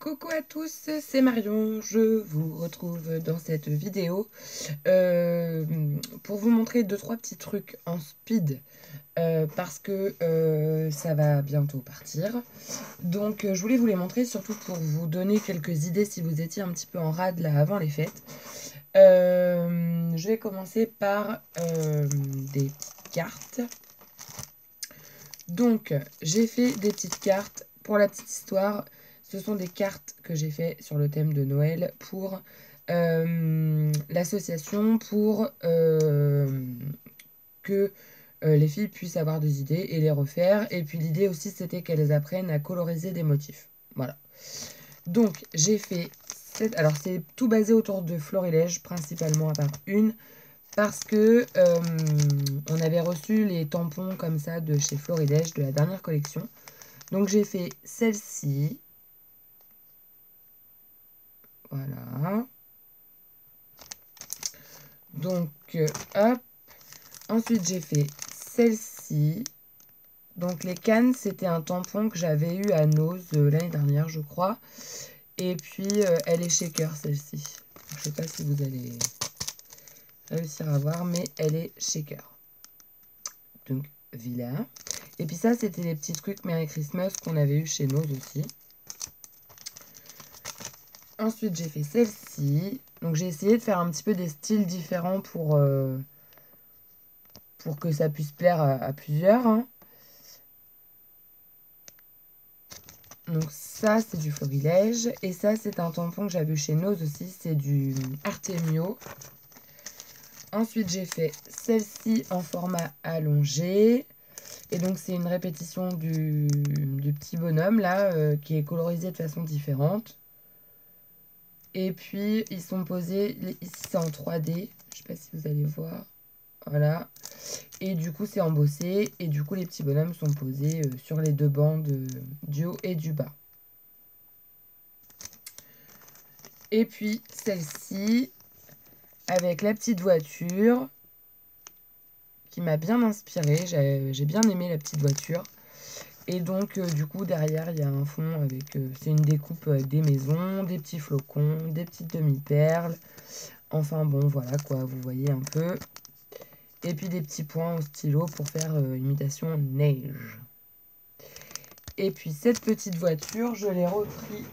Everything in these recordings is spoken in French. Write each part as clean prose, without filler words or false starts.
Coucou à tous, c'est Marion, je vous retrouve dans cette vidéo pour vous montrer 2-3 petits trucs en speed parce que ça va bientôt partir. Donc je voulais vous les montrer surtout pour vous donner quelques idées si vous étiez un petit peu en rade là avant les fêtes. Je vais commencer par des cartes. Donc j'ai fait des petites cartes pour la petite histoire. Ce sont des cartes que j'ai fait sur le thème de Noël pour l'association pour que les filles puissent avoir des idées et les refaire. Et puis l'idée aussi c'était qu'elles apprennent à coloriser des motifs. Voilà. Donc j'ai fait cette... Alors c'est tout basé autour de florilège principalement à part une. Parce que on avait reçu les tampons comme ça de chez Florilège de la dernière collection. Donc j'ai fait celle-ci. Voilà. Donc, hop. Ensuite, j'ai fait celle-ci. Donc, les cannes, c'était un tampon que j'avais eu à Nose l'année dernière, je crois. Et puis, elle est shaker, celle-ci. Je ne sais pas si vous allez réussir à voir, mais elle est shaker. Donc, vilain. Et puis ça, c'était les petits trucs Merry Christmas qu'on avait eu chez Nose aussi. Ensuite, j'ai fait celle-ci. Donc, j'ai essayé de faire un petit peu des styles différents pour que ça puisse plaire à plusieurs. Hein. Donc, ça, c'est du Florilège. Et ça, c'est un tampon que j'avais vu chez Nose aussi. C'est du Artemio. Ensuite, j'ai fait celle-ci en format allongé. Et donc, c'est une répétition du petit bonhomme, là, qui est colorisé de façon différente. Et puis, ils sont posés, ici c'est en 3D, je ne sais pas si vous allez voir, voilà. Et du coup, c'est embossé, et du coup, les petits bonhommes sont posés sur les deux bandes du haut et du bas. Et puis, celle-ci, avec la petite voiture, qui m'a bien inspirée, j'ai bien aimé la petite voiture. Et donc, du coup, derrière, il y a un fond avec... c'est une découpe avec des maisons, des petits flocons, des petites demi-perles. Enfin, bon, voilà, quoi, vous voyez un peu. Et puis, des petits points au stylo pour faire imitation neige. Et puis, cette petite voiture, je l'ai repris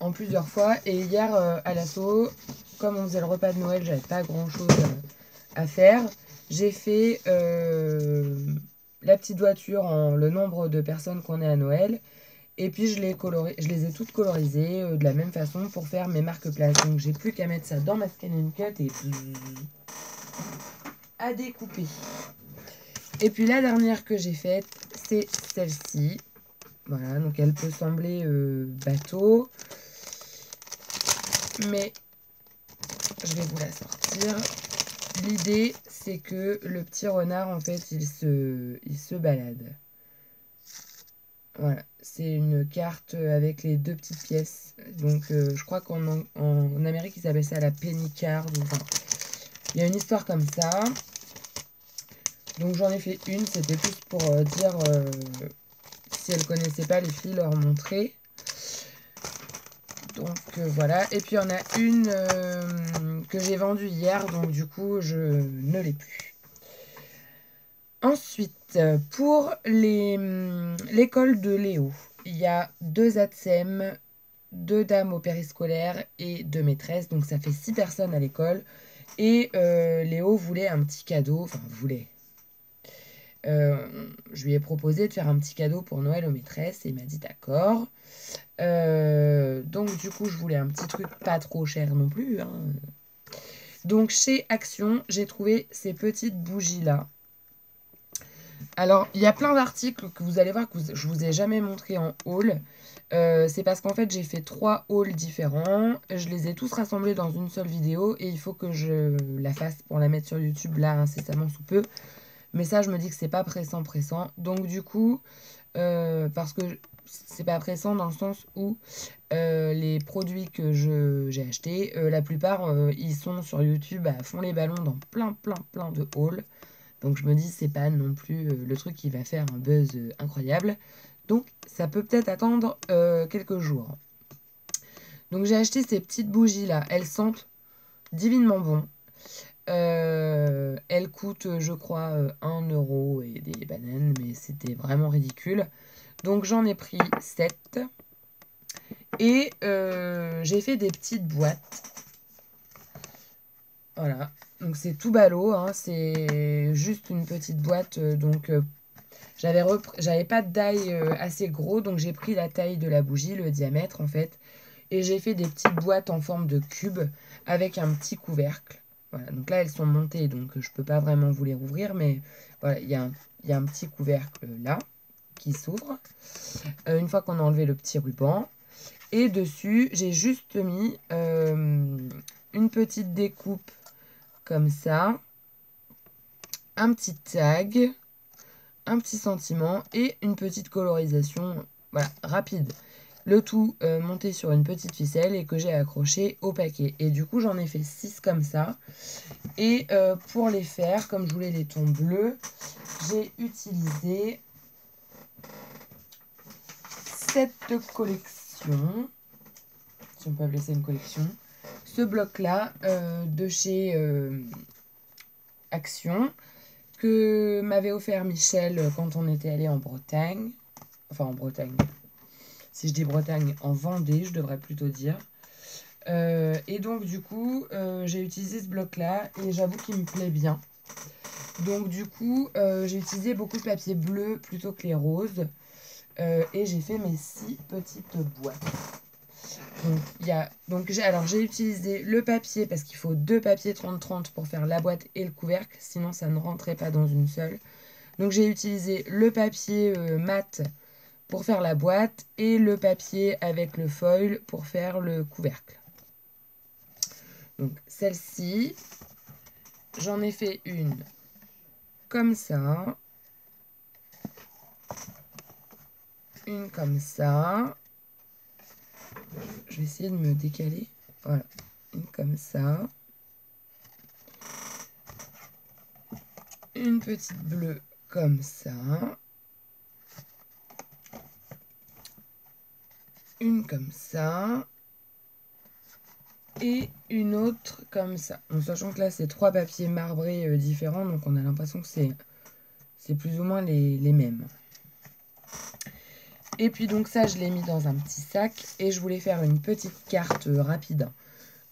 en plusieurs fois. Et hier, à l'assaut, comme on faisait le repas de Noël, j'avais pas grand-chose à faire. J'ai fait... la petite voiture en le nombre de personnes qu'on est à Noël. Et puis je les ai toutes colorisées de la même façon pour faire mes marque-places. Donc j'ai plus qu'à mettre ça dans ma Scan & Cut et à découper. Et puis la dernière que j'ai faite, c'est celle-ci. Voilà, donc elle peut sembler bateau. Mais je vais vous la sortir. L'idée, c'est que le petit renard, en fait, il se balade. Voilà, c'est une carte avec les deux petites pièces. Donc, je crois qu'en Amérique, ils appellent ça la penny card. Enfin, il y a une histoire comme ça. Donc, j'en ai fait une. C'était plus pour dire, si elles ne connaissaient pas, les filles, leur montrer. Donc, voilà. Et puis, il y en a une que j'ai vendue hier. Donc, du coup, je ne l'ai plus. Ensuite, pour l'école de Léo, il y a 2 ATSEM, 2 dames au périscolaire et 2 maîtresses. Donc ça fait 6 personnes à l'école. Et Léo voulait un petit cadeau. Enfin, voulait. Je lui ai proposé de faire un petit cadeau pour Noël aux maîtresses. Et il m'a dit d'accord. Donc du coup, je voulais un petit truc pas trop cher non plus. Hein. Donc chez Action, j'ai trouvé ces petites bougies-là. Alors, il y a plein d'articles que vous allez voir que je vous ai jamais montré en haul. C'est parce qu'en fait, j'ai fait 3 hauls différents. Je les ai tous rassemblés dans une seule vidéo et il faut que je la fasse pour la mettre sur YouTube là incessamment sous peu. Mais ça, je me dis que c'est pas pressant. Donc du coup, parce que c'est pas pressant dans le sens où les produits que j'ai achetés, la plupart, ils sont sur YouTube à fond les ballons dans plein de hauls. Donc je me dis, c'est pas non plus le truc qui va faire un buzz incroyable. Donc, ça peut peut-être attendre quelques jours. Donc, j'ai acheté ces petites bougies-là. Elles sentent divinement bon. Elles coûtent, je crois, 1 euro et des bananes, mais c'était vraiment ridicule. Donc, j'en ai pris 7. Et j'ai fait des petites boîtes. Voilà. Donc, c'est tout ballot. Hein. C'est juste une petite boîte. J'avais pas de taille assez gros, donc j'ai pris la taille de la bougie, le diamètre en fait, et j'ai fait des petites boîtes en forme de cube avec un petit couvercle. Voilà, donc là elles sont montées, donc je peux pas vraiment vous les rouvrir, mais voilà, il y a un petit couvercle là qui s'ouvre une fois qu'on a enlevé le petit ruban. Et dessus, j'ai juste mis une petite découpe comme ça, un petit tag, un petit sentiment et une petite colorisation, voilà, rapide. Le tout monté sur une petite ficelle et que j'ai accroché au paquet. Et du coup, j'en ai fait 6 comme ça. Et pour les faire, comme je voulais les tons bleus, j'ai utilisé cette collection, si on peut appeler ça une collection, ce bloc-là de chez Action, que m'avait offert Michel quand on était allé en Bretagne. Enfin, en Bretagne. Si je dis Bretagne, en Vendée, je devrais plutôt dire. Et donc, du coup, j'ai utilisé ce bloc-là et j'avoue qu'il me plaît bien. Donc, du coup, j'ai utilisé beaucoup de papier bleu plutôt que les roses. Et j'ai fait mes 6 petites boîtes. Donc, j'ai utilisé le papier parce qu'il faut 2 papiers 30-30 pour faire la boîte et le couvercle. Sinon, ça ne rentrait pas dans une seule. Donc, j'ai utilisé le papier mat pour faire la boîte et le papier avec le foil pour faire le couvercle. Donc celle-ci, j'en ai fait une comme ça, une comme ça. Je vais essayer de me décaler. Voilà, une comme ça. Une petite bleue comme ça. Une comme ça. Et une autre comme ça. En sachant que là, c'est 3 papiers marbrés différents. Donc, on a l'impression que c'est plus ou moins les mêmes. Et puis, donc ça, je l'ai mis dans un petit sac. Et je voulais faire une petite carte rapide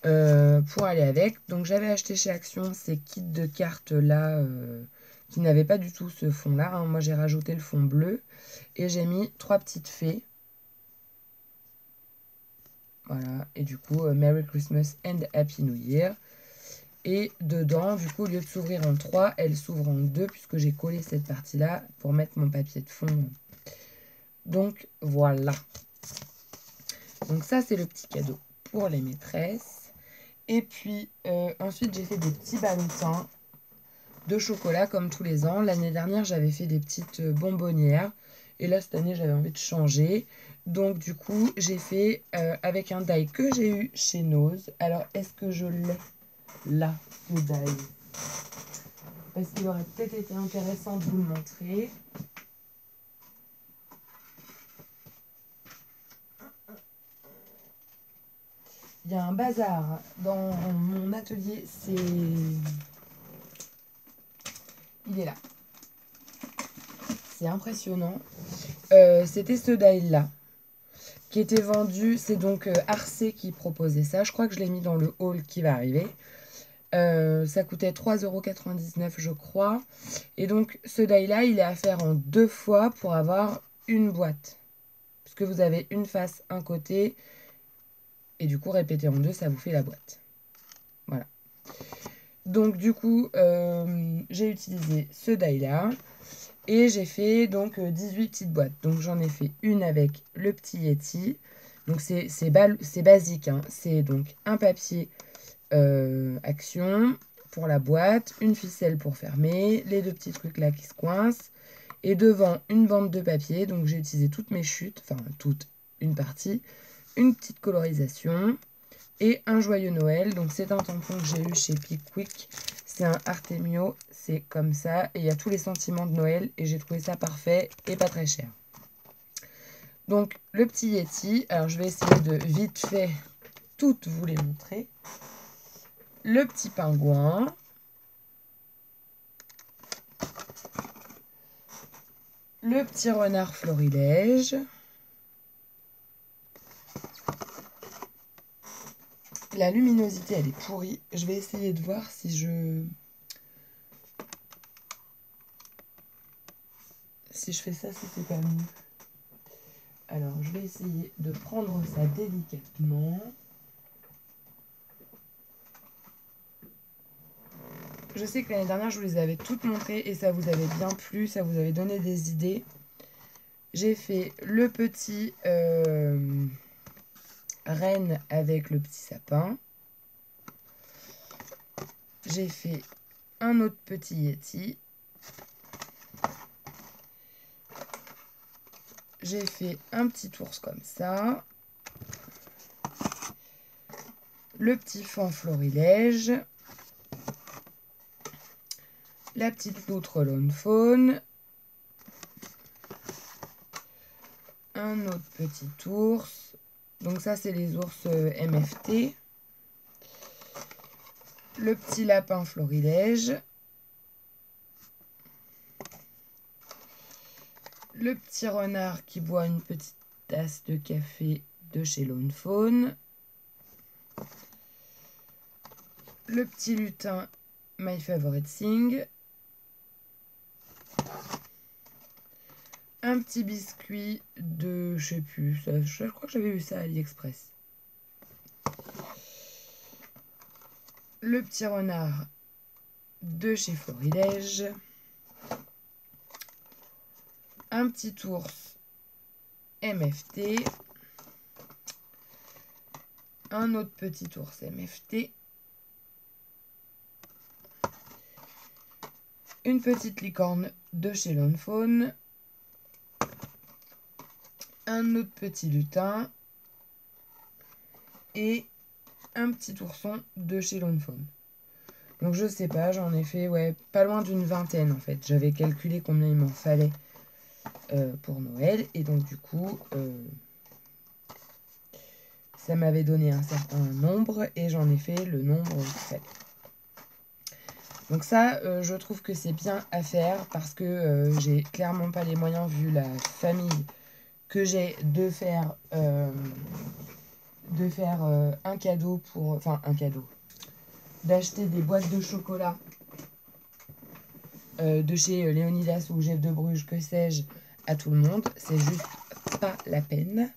pour aller avec. Donc, j'avais acheté chez Action ces kits de cartes là qui n'avaient pas du tout ce fond là. Hein. Moi, j'ai rajouté le fond bleu. Et j'ai mis 3 petites fées. Voilà, et du coup, Merry Christmas and Happy New Year. Et dedans, du coup, au lieu de s'ouvrir en 3, elle s'ouvre en 2 puisque j'ai collé cette partie-là pour mettre mon papier de fond. Donc, voilà. Donc ça, c'est le petit cadeau pour les maîtresses. Et puis, ensuite, j'ai fait des petits ballotins de chocolat comme tous les ans. L'année dernière, j'avais fait des petites bonbonnières. Et là, cette année, j'avais envie de changer. Donc, du coup, j'ai fait avec un die que j'ai eu chez Nose. Alors, est-ce que je l'ai là, le die? Parce qu'il aurait peut-être été intéressant de vous le montrer. Il y a un bazar dans mon atelier. Il est là. C'est impressionnant. C'était ce die-là qui était vendu. C'est donc Arcé qui proposait ça. Je crois que je l'ai mis dans le haul qui va arriver. Ça coûtait 3,99 € je crois. Et donc ce die-là, il est à faire en 2 fois pour avoir une boîte. Parce que vous avez une face, un côté. Et du coup, répéter en 2, ça vous fait la boîte. Voilà. Donc du coup, j'ai utilisé ce die-là. Et j'ai fait donc 18 petites boîtes. Donc j'en ai fait une avec le petit Yeti. Donc c'est basique. Hein. C'est donc un papier Action pour la boîte, une ficelle pour fermer, les 2 petits trucs là qui se coincent. Et devant, une bande de papier. Donc j'ai utilisé toutes mes chutes, enfin toute une partie. Une petite colorisation. Et un joyeux Noël. Donc c'est un tampon que j'ai eu chez Pickwick. C'est un Artemio, c'est comme ça. Et il y a tous les sentiments de Noël. Et j'ai trouvé ça parfait et pas très cher. Donc, le petit Yeti. Alors, je vais essayer de vite fait toutes vous les montrer. Le petit pingouin. Le petit renard florilège. La luminosité, elle est pourrie. Je vais essayer de voir si je fais ça, si c'est pas mieux. Alors, je vais essayer de prendre ça délicatement. Je sais que l'année dernière, je vous les avais toutes montrées et ça vous avait bien plu, ça vous avait donné des idées. J'ai fait le petit renne avec le petit sapin. J'ai fait un autre petit Yeti. J'ai fait un petit ours comme ça. Le petit faon florilège. La petite loutre lone faune. Un autre petit ours. Donc ça, c'est les ours MFT. Le petit lapin florilège. Le petit renard qui boit une petite tasse de café de chez Lone Faune. Le petit lutin My Favorite Thing. Un petit biscuit de, je sais plus, ça, je crois que j'avais vu ça à AliExpress. Le petit renard de chez Florilège. Un petit ours MFT. Un autre petit ours MFT. Une petite licorne de chez Lone Faune. Un autre petit lutin. Et un petit ourson de chez Lone Faune. Donc je sais pas, j'en ai fait pas loin d'une vingtaine en fait. J'avais calculé combien il m'en fallait pour Noël. Et donc du coup, ça m'avait donné un certain nombre et j'en ai fait le nombre qu'il fallait. Donc ça, je trouve que c'est bien à faire parce que j'ai clairement pas les moyens, vu la famille que j'ai, de faire un cadeau pour... Enfin, un cadeau. D'acheter des boîtes de chocolat de chez Léonidas ou Jeff de Bruges, que sais-je, à tout le monde. C'est juste pas la peine.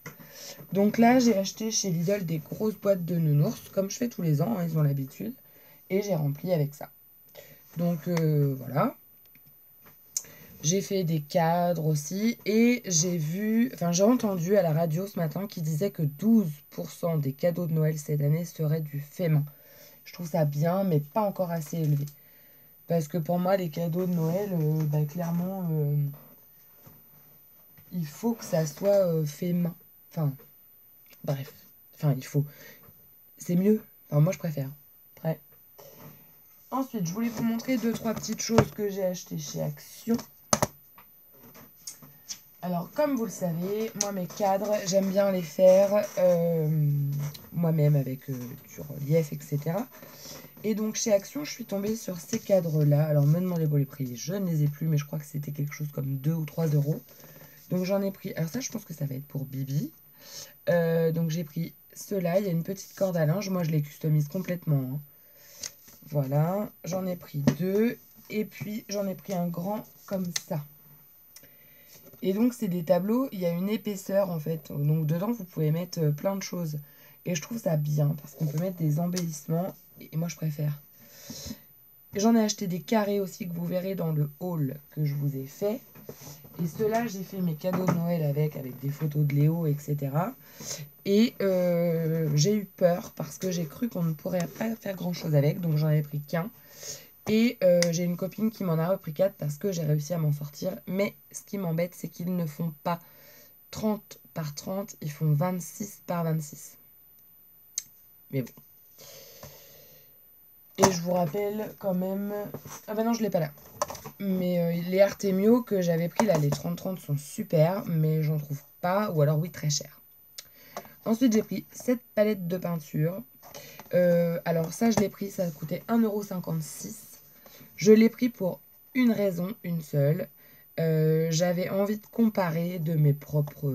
Donc là, j'ai acheté chez Lidl des grosses boîtes de nounours, comme je fais tous les ans, hein, ils ont l'habitude. Et j'ai rempli avec ça. Donc voilà. J'ai fait des cadres aussi. Et j'ai entendu à la radio ce matin qui disait que 12% des cadeaux de Noël cette année seraient du fait main. Je trouve ça bien, mais pas encore assez élevé. Parce que pour moi, les cadeaux de Noël, clairement, il faut que ça soit fait main. Enfin, bref. Enfin, il faut. C'est mieux. Enfin, moi, je préfère. Après. Ensuite, je voulais vous montrer 2-3 petites choses que j'ai achetées chez Action. Alors, comme vous le savez, moi, mes cadres, j'aime bien les faire moi-même avec du relief, etc. Et donc, chez Action, je suis tombée sur ces cadres-là. Alors, me demandez pas les prix, je ne les ai plus, mais je crois que c'était quelque chose comme 2 ou 3 euros. Donc, j'en ai pris... Alors ça, je pense que ça va être pour Bibi. Donc, j'ai pris ceux-là. Il y a une petite corde à linge. Moi, je les customise complètement, hein. Voilà. J'en ai pris 2. Et puis, j'en ai pris un grand comme ça. Et donc, c'est des tableaux. Il y a une épaisseur, en fait. Donc, dedans, vous pouvez mettre plein de choses. Et je trouve ça bien, parce qu'on peut mettre des embellissements. Et moi, je préfère. J'en ai acheté des carrés aussi, que vous verrez dans le haul que je vous ai fait. Et ceux-là, j'ai fait mes cadeaux de Noël avec des photos de Léo, etc. Et j'ai eu peur parce que j'ai cru qu'on ne pourrait pas faire grand-chose avec. Donc, j'en ai pris qu'un. Et j'ai une copine qui m'en a repris 4 parce que j'ai réussi à m'en sortir. Mais ce qui m'embête, c'est qu'ils ne font pas 30 par 30. Ils font 26 par 26. Mais bon. Et je vous rappelle quand même... Ah bah non, je ne l'ai pas là. Mais les Artemio que j'avais pris là, les 30-30 sont super, mais j'en trouve pas, ou alors oui, très cher. Ensuite, j'ai pris cette palette de peinture. Alors ça, je l'ai pris, ça a coûté 1,56 €. Je l'ai pris pour une raison, une seule. J'avais envie de comparer de mes propres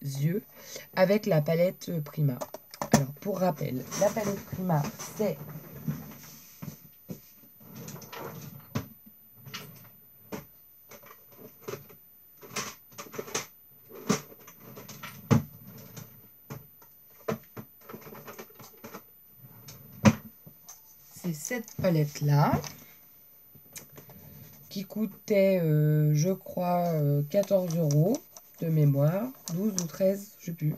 yeux avec la palette Prima. Alors, pour rappel, la palette Prima, c'est cette palette-là qui coûtait, je crois, 14 € de mémoire, 12 ou 13, je sais plus.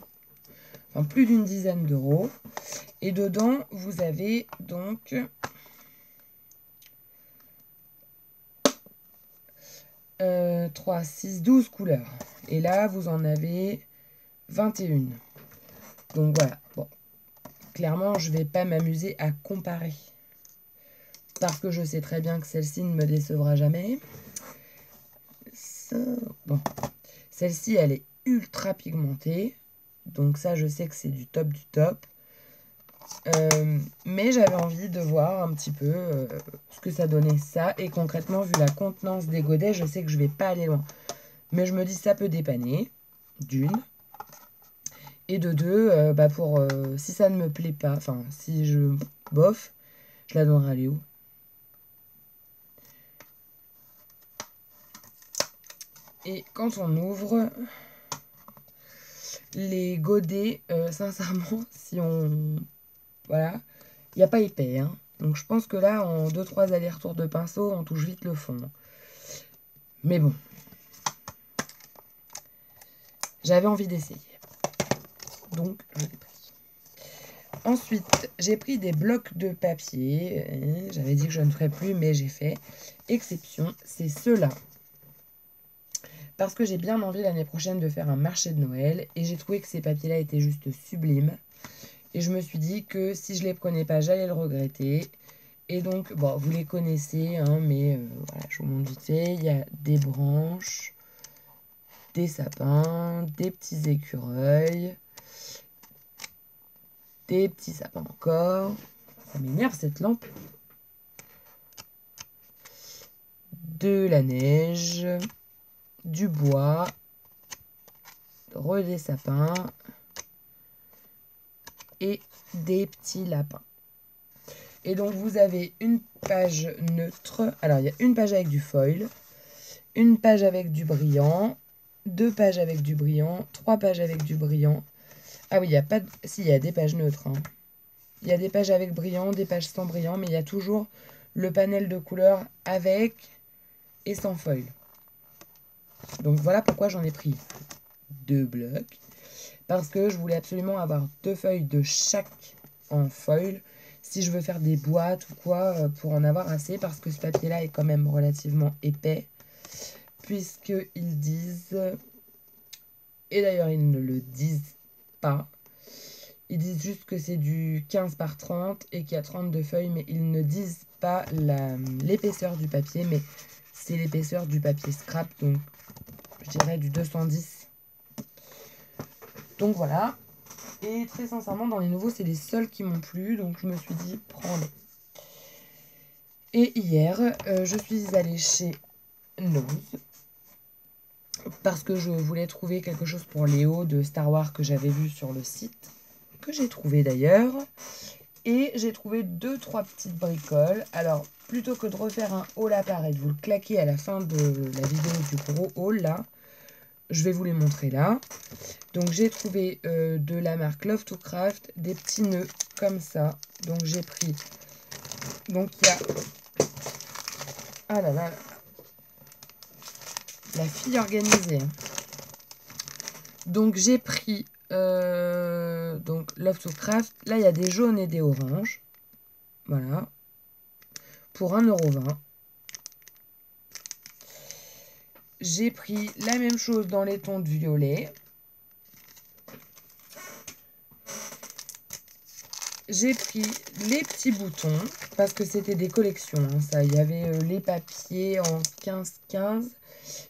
Enfin, plus d'une dizaine d'euros. Et dedans, vous avez donc 3, 6, 12 couleurs. Et là, vous en avez 21. Donc voilà. Bon. Clairement, je ne vais pas m'amuser à comparer. Parce que je sais très bien que celle-ci ne me décevra jamais. Bon. Celle-ci, elle est ultra pigmentée. Donc ça, je sais que c'est du top du top. Mais j'avais envie de voir un petit peu ce que ça donnait ça. Et concrètement, vu la contenance des godets, je sais que je vais pas aller loin. Mais je me dis ça peut dépanner, d'une. Et de deux, si ça ne me plaît pas, enfin si je bof, je la donnerai à Léo. Et quand on ouvre les godets, sincèrement, si on... Voilà, il n'y a pas épais, hein. Donc je pense que là, en 2-3 allers-retours de pinceau, on touche vite le fond. Mais bon. J'avais envie d'essayer. Donc, je l'ai pris. Ensuite, j'ai pris des blocs de papier. J'avais dit que je ne ferais plus, mais j'ai fait exception. C'est ceux-là. Parce que j'ai bien envie l'année prochaine de faire un marché de Noël. Et j'ai trouvé que ces papiers-là étaient juste sublimes. Et je me suis dit que si je ne les prenais pas, j'allais le regretter. Et donc, bon, vous les connaissez, hein, mais voilà, je vous montre vite fait. Il y a des branches, des sapins, des petits écureuils, des petits sapins encore. Ça m'énerve cette lampe. De la neige, du bois, des sapins et des petits lapins. Et donc, vous avez une page neutre. Alors, il y a une page avec du foil, une page avec du brillant, 2 pages avec du brillant, 3 pages avec du brillant. Ah oui, il n'y a pas de... Si, il y a des pages neutres. Hein. Il y a des pages avec brillant, des pages sans brillant, mais il y a toujours le panel de couleurs avec et sans foil. Donc, voilà pourquoi j'en ai pris 2 blocs. Parce que je voulais absolument avoir 2 feuilles de chaque en foil. Si je veux faire des boîtes ou quoi, pour en avoir assez. Parce que ce papier-là est quand même relativement épais. Puisqu'ils disent... Et d'ailleurs, ils ne le disent pas. Ils disent juste que c'est du 15 par 30 et qu'il y a 32 feuilles. Mais ils ne disent pas l'épaisseur du papier. Mais c'est l'épaisseur du papier scrap. Donc, je dirais du 210. Donc, voilà. Et très sincèrement, dans les nouveaux, c'est les seuls qui m'ont plu. Donc, je me suis dit, prends-les. Et hier, je suis allée chez Nose. Parce que je voulais trouver quelque chose pour Léo de Star Wars que j'avais vu sur le site. Que j'ai trouvé d'ailleurs. Et j'ai trouvé 2-3 petites bricoles. Alors, plutôt que de refaire un haul à part et de vous le claquer à la fin de la vidéo du gros haul là, je vais vous les montrer là. Donc, j'ai trouvé de la marque Love to Craft des petits nœuds comme ça. Donc, j'ai pris... Donc, il y a... Ah là là, la fille organisée. Donc, j'ai pris donc Love to Craft. Là, il y a des jaunes et des oranges. Voilà. Pour 1,20 €. J'ai pris la même chose dans les tons de violet. J'ai pris les petits boutons parce que c'était des collections. Hein, ça, il y avait les papiers en 15-15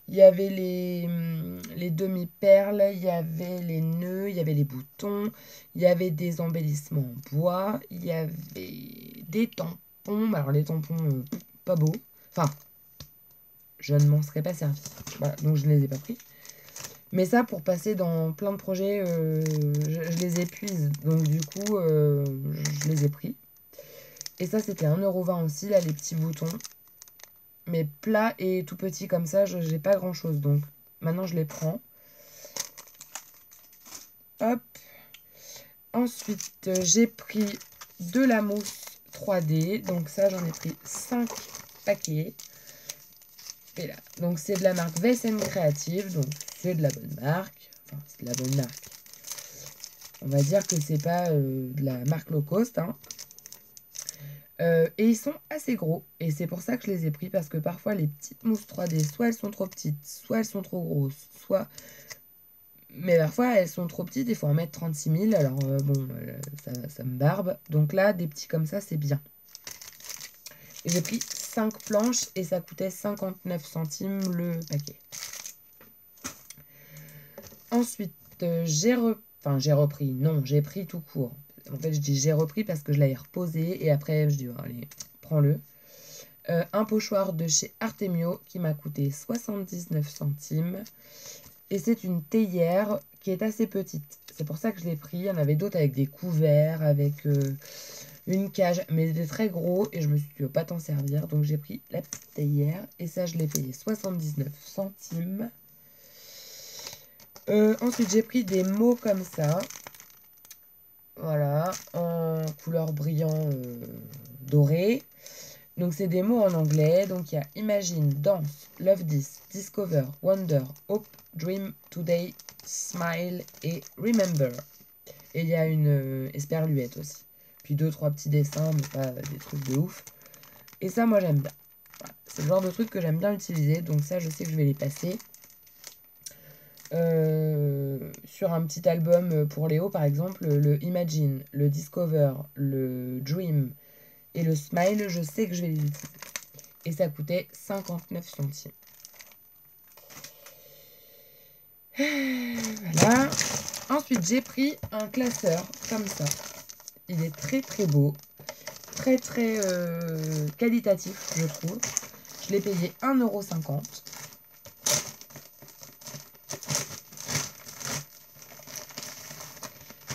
Il y avait les demi-perles, il y avait les nœuds, il y avait les boutons, il y avait des embellissements en bois, il y avait des tampons. Alors les tampons, pas beaux. Enfin, je ne m'en serais pas servi. Voilà, donc je ne les ai pas pris. Mais ça, pour passer dans plein de projets, je les épuise. Donc du coup, je les ai pris. Et ça, c'était 1,20 € aussi, là, les petits boutons. Mais plats et tout petits comme ça, je n'ai pas grand-chose. Donc maintenant, je les prends. Hop. Ensuite, j'ai pris de la mousse 3D. Donc ça, j'en ai pris 5 paquets. Et là, donc c'est de la marque VSN Creative. Donc c'est de la bonne marque. Enfin, c'est de la bonne marque. On va dire que c'est pas de la marque low cost, hein. Et ils sont assez gros. Et c'est pour ça que je les ai pris. Parce que parfois, les petites mousses 3D, soit elles sont trop petites, soit elles sont trop grosses, soit... Mais parfois, elles sont trop petites. Il faut en mettre 36 000. Alors, bon, ça me barbe. Donc là, des petits comme ça, c'est bien. Et j'ai pris 5 planches et ça coûtait 59 centimes le paquet. Ensuite, j'ai repris. Non, j'ai pris tout court. En fait, je dis j'ai repris parce que je l'avais reposé. Et après, je dis, oh, allez, prends-le. Un pochoir de chez Artemio qui m'a coûté 79 centimes. Et c'est une théière qui est assez petite. C'est pour ça que je l'ai pris. Il y en avait d'autres avec des couverts, avec une cage. Mais c'était très gros et je me suis dit, tu vas pas t'en servir. Donc j'ai pris la petite théière. Et ça, je l'ai payé 79 centimes. Ensuite, j'ai pris des mots comme ça. Voilà, en couleur brillant doré. Donc, c'est des mots en anglais. Donc, il y a Imagine, Dance, Love This, Discover, Wonder, Hope, Dream, Today, Smile et Remember. Et il y a une esperluette aussi. Puis 2-3 petits dessins, mais pas des trucs de ouf. Et ça, moi, j'aime bien. Voilà. C'est le genre de truc que j'aime bien utiliser. Donc, ça, je sais que je vais les passer. Sur un petit album pour Léo, par exemple, le Imagine, le Discover, le Dream et le Smile, je sais que je vais les utiliser. Et ça coûtait 59 centimes. Voilà. Ensuite, j'ai pris un classeur comme ça. Il est très très beau. Très très qualitatif, je trouve. Je l'ai payé 1,50 €.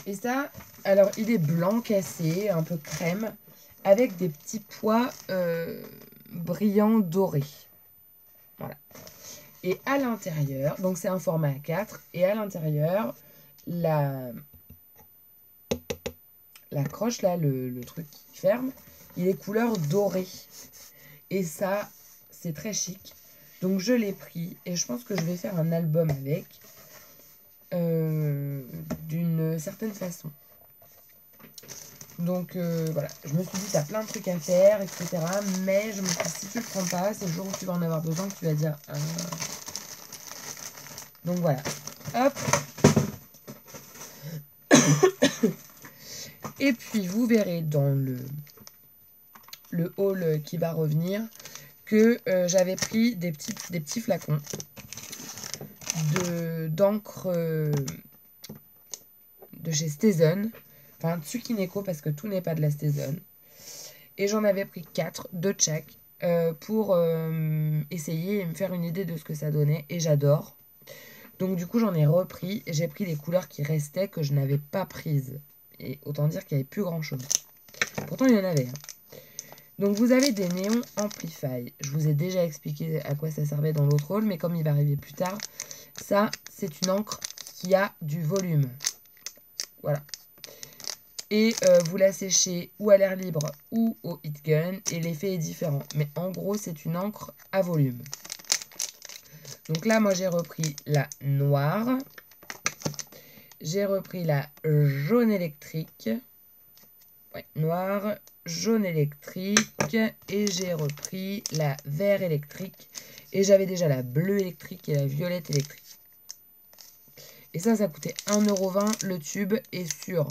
Et ça, alors il est blanc cassé, un peu crème, avec des petits pois brillants dorés. Voilà. Et à l'intérieur, donc c'est un format A4, et à l'intérieur, la croche là, le truc qui ferme, il est couleur dorée. Et ça, c'est très chic. Donc je l'ai pris, et je pense que je vais faire un album avec, d'une certaine façon. Donc voilà, je me suis dit, t'as plein de trucs à faire, etc. Mais je me suis dit, si tu le prends pas, c'est le jour où tu vas en avoir besoin que tu vas dire... Donc voilà, hop. Et puis vous verrez dans le haul qui va revenir que j'avais pris des petits flacons d'encre de chez Stézone. Enfin, Tsukineko, parce que tout n'est pas de la Stézone. Et j'en avais pris 4, 2 de chaque, pour essayer et me faire une idée de ce que ça donnait. Et j'adore. Donc du coup, j'en ai repris. J'ai pris les couleurs qui restaient, que je n'avais pas prises. Et autant dire qu'il n'y avait plus grand-chose. Pourtant, il y en avait. Hein. Donc vous avez des néons Amplify. Je vous ai déjà expliqué à quoi ça servait dans l'autre haul, mais comme il va arriver plus tard, ça, c'est une encre qui a du volume. Voilà. Et vous la séchez ou à l'air libre ou au heat gun. Et l'effet est différent. Mais en gros, c'est une encre à volume. Donc là, moi, j'ai repris la noire. J'ai repris la jaune électrique. Ouais, noire, jaune électrique. Et j'ai repris la vert électrique. Et j'avais déjà la bleue électrique et la violette électrique. Et ça coûtait 1,20 € le tube. Et sur...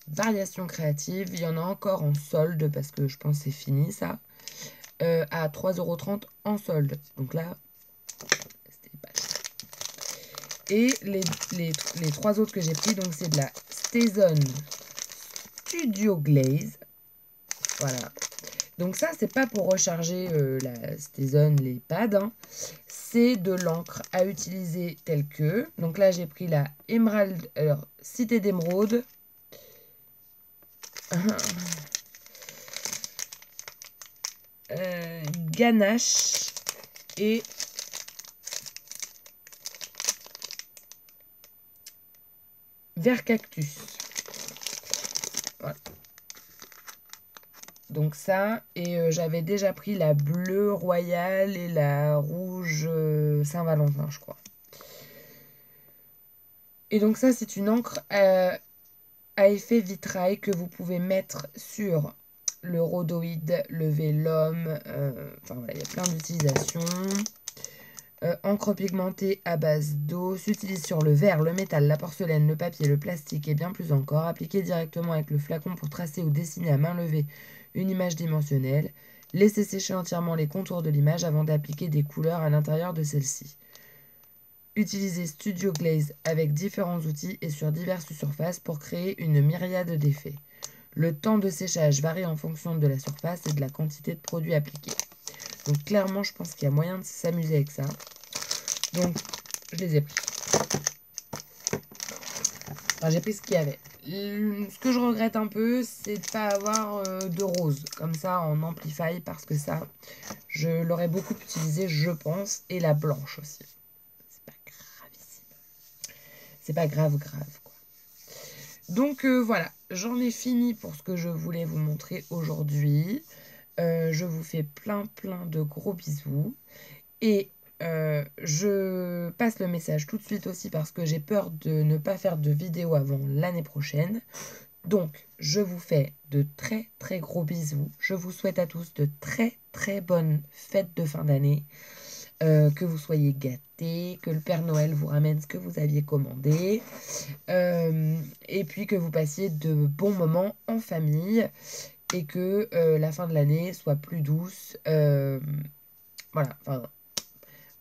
Variation créative, il y en a encore en solde parce que je pense que c'est fini ça. À 3,30 € en solde. Donc là, Et les trois autres que j'ai pris, donc c'est de la StazOn Studio Glaze. Voilà. Donc ça, c'est pas pour recharger la StazOn, les pads. Hein. C'est de l'encre à utiliser telle que. Donc là, j'ai pris la Emerald, alors Cité d'Émeraude. Ganache et Vert Cactus. Voilà. Donc ça, et j'avais déjà pris la bleue royale et la rouge Saint-Valentin, je crois. Et donc ça, c'est une encre à effet vitrail que vous pouvez mettre sur le rhodoïde, le vélum, enfin voilà, il y a plein d'utilisations. Encre pigmentée à base d'eau, s'utilise sur le verre, le métal, la porcelaine, le papier, le plastique et bien plus encore. Appliquée directement avec le flacon pour tracer ou dessiner à main levée une image dimensionnelle. Laissez sécher entièrement les contours de l'image avant d'appliquer des couleurs à l'intérieur de celle-ci. Utilisez Studio Glaze avec différents outils et sur diverses surfaces pour créer une myriade d'effets. Le temps de séchage varie en fonction de la surface et de la quantité de produit appliqué. Donc clairement, je pense qu'il y a moyen de s'amuser avec ça. Donc, je les ai pris. Enfin, j'ai pris ce qu'il y avait. Ce que je regrette un peu, c'est de ne pas avoir de rose, comme ça, en Amplify, parce que ça, je l'aurais beaucoup utilisé, je pense, et la blanche aussi. C'est pas gravissime. C'est pas grave, quoi. Donc, voilà, j'en ai fini pour ce que je voulais vous montrer aujourd'hui. Je vous fais plein de gros bisous. Et je passe le message tout de suite aussi parce que j'ai peur de ne pas faire de vidéo avant l'année prochaine. Donc, je vous fais de très gros bisous. Je vous souhaite à tous de très bonnes fêtes de fin d'année. Que vous soyez gâtés, que le Père Noël vous ramène ce que vous aviez commandé. Et puis que vous passiez de bons moments en famille. Et que la fin de l'année soit plus douce. Voilà, enfin...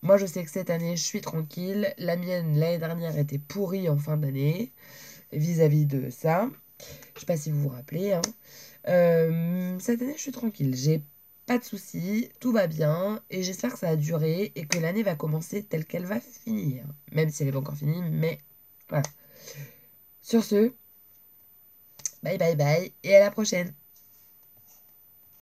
Moi, je sais que cette année, je suis tranquille. La mienne, l'année dernière, était pourrie en fin d'année vis-à-vis de ça. Je sais pas si vous vous rappelez. Hein. Cette année, je suis tranquille. J'ai pas de soucis. Tout va bien. Et j'espère que ça va durer et que l'année va commencer telle qu'elle va finir. Même si elle n'est pas encore finie. Mais voilà. Sur ce, bye et à la prochaine.